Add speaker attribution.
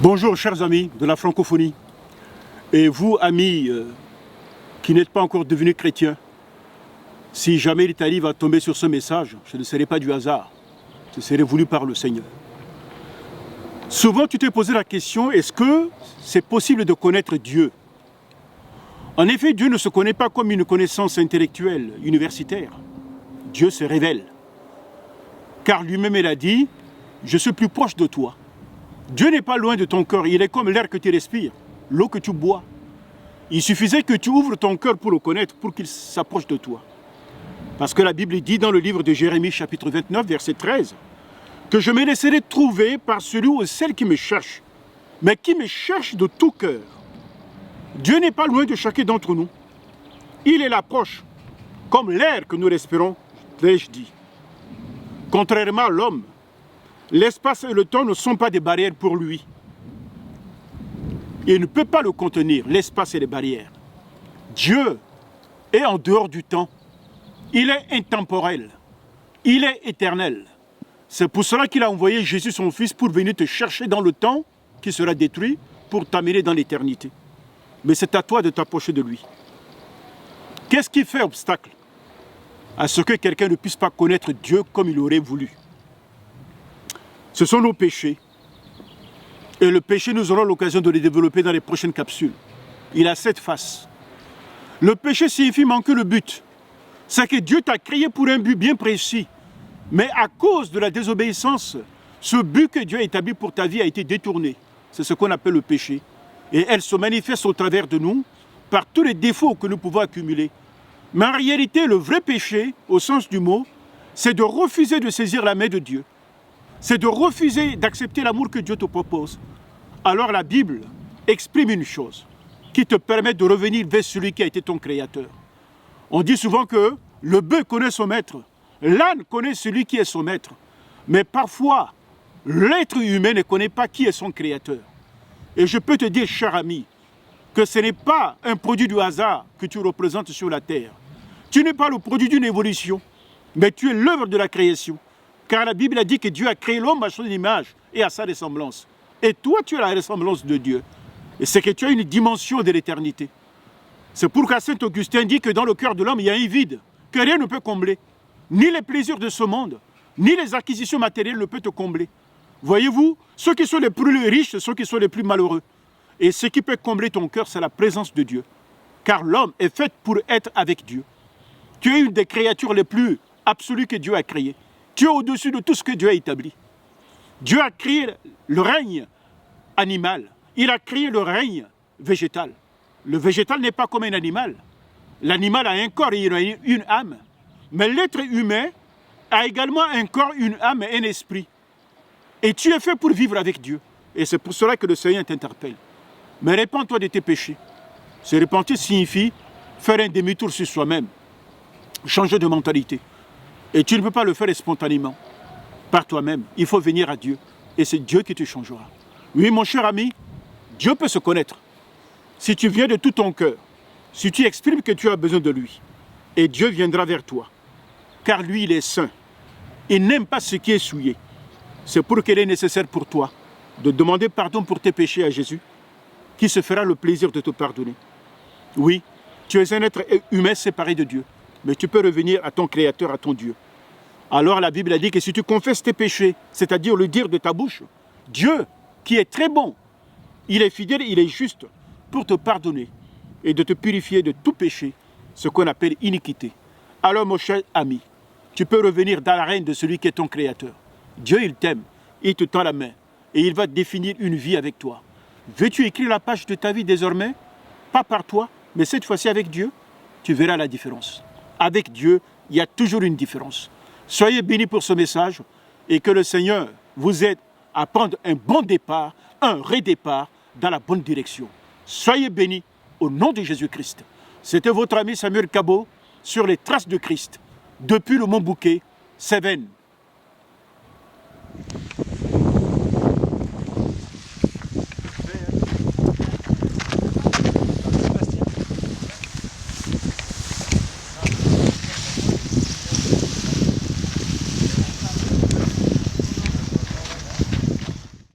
Speaker 1: Bonjour chers amis de la francophonie et vous amis qui n'êtes pas encore devenus chrétiens. Si jamais il t'arrive à tomber sur ce message, ce ne serait pas du hasard, ce serait voulu par le Seigneur. Souvent tu t'es posé la question, est-ce que c'est possible de connaître Dieu? En effet, Dieu ne se connaît pas comme une connaissance intellectuelle, universitaire. Dieu se révèle. Car lui-même il a dit, je suis plus proche de toi. Dieu n'est pas loin de ton cœur, il est comme l'air que tu respires, l'eau que tu bois. Il suffisait que tu ouvres ton cœur pour le connaître, pour qu'il s'approche de toi. Parce que la Bible dit dans le livre de Jérémie, chapitre 29, verset 13, que je me laisserai trouver par celui ou celle qui me cherche, mais qui me cherche de tout cœur. Dieu n'est pas loin de chacun d'entre nous. Il est là proche, comme l'air que nous respirons, l'ai-je dit. Contrairement à l'homme, l'espace et le temps ne sont pas des barrières pour lui. Il ne peut pas le contenir, l'espace et les barrières. Dieu est en dehors du temps. Il est intemporel. Il est éternel. C'est pour cela qu'il a envoyé Jésus son Fils pour venir te chercher dans le temps qui sera détruit pour t'amener dans l'éternité. Mais c'est à toi de t'approcher de lui. Qu'est-ce qui fait obstacle à ce que quelqu'un ne puisse pas connaître Dieu comme il aurait voulu? Ce sont nos péchés. Et le péché, nous aurons l'occasion de les développer dans les prochaines capsules. Il a 7 faces. Le péché signifie manquer le but. C'est que Dieu t'a créé pour un but bien précis. Mais à cause de la désobéissance, ce but que Dieu a établi pour ta vie a été détourné. C'est ce qu'on appelle le péché. Et elle se manifeste au travers de nous par tous les défauts que nous pouvons accumuler. Mais en réalité, le vrai péché, au sens du mot, c'est de refuser de saisir la main de Dieu. C'est de refuser d'accepter l'amour que Dieu te propose. Alors la Bible exprime une chose qui te permet de revenir vers celui qui a été ton créateur. On dit souvent que le bœuf connaît son maître, l'âne connaît celui qui est son maître. Mais parfois, l'être humain ne connaît pas qui est son créateur. Et je peux te dire, cher ami, que ce n'est pas un produit du hasard que tu représentes sur la terre. Tu n'es pas le produit d'une évolution, mais tu es l'œuvre de la création. Car la Bible a dit que Dieu a créé l'homme à son image et à sa ressemblance. Et toi, tu as la ressemblance de Dieu. Et c'est que tu as une dimension de l'éternité. C'est pourquoi Saint Augustin dit que dans le cœur de l'homme, il y a un vide que rien ne peut combler. Ni les plaisirs de ce monde, ni les acquisitions matérielles ne peuvent te combler. Voyez-vous, ceux qui sont les plus riches, ceux qui sont les plus malheureux. Et ce qui peut combler ton cœur, c'est la présence de Dieu. Car l'homme est fait pour être avec Dieu. Tu es une des créatures les plus absolues que Dieu a créées. Tu es au-dessus de tout ce que Dieu a établi. Dieu a créé le règne animal. Il a créé le règne végétal. Le végétal n'est pas comme un animal. L'animal a un corps et il a une âme. Mais l'être humain a également un corps, une âme et un esprit. Et tu es fait pour vivre avec Dieu. Et c'est pour cela que le Seigneur t'interpelle. Mais répands-toi de tes péchés. Se repentir signifie faire un demi-tour sur soi-même. Changer de mentalité. Et tu ne peux pas le faire spontanément, par toi-même. Il faut venir à Dieu. Et c'est Dieu qui te changera. Oui, mon cher ami, Dieu peut se connaître. Si tu viens de tout ton cœur, si tu exprimes que tu as besoin de lui, et Dieu viendra vers toi. Car lui, il est saint. Il n'aime pas ce qui est souillé. C'est pour qu'il est nécessaire pour toi de demander pardon pour tes péchés à Jésus, qui se fera le plaisir de te pardonner. Oui, tu es un être humain séparé de Dieu. Mais tu peux revenir à ton Créateur, à ton Dieu. Alors la Bible a dit que si tu confesses tes péchés, c'est-à-dire le dire de ta bouche, Dieu, qui est très bon, il est fidèle, il est juste pour te pardonner et de te purifier de tout péché, ce qu'on appelle iniquité. Alors mon cher ami, tu peux revenir dans la règne de celui qui est ton Créateur. Dieu, il t'aime, il te tend la main et il va définir une vie avec toi. Veux-tu écrire la page de ta vie désormais? Pas par toi, mais cette fois-ci avec Dieu, tu verras la différence. Avec Dieu, il y a toujours une différence. Soyez bénis pour ce message et que le Seigneur vous aide à prendre un bon départ, un redépart dans la bonne direction. Soyez bénis au nom de Jésus-Christ. C'était votre ami Samuel Cabot sur les traces de Christ depuis le Mont Bouquet, Cévennes.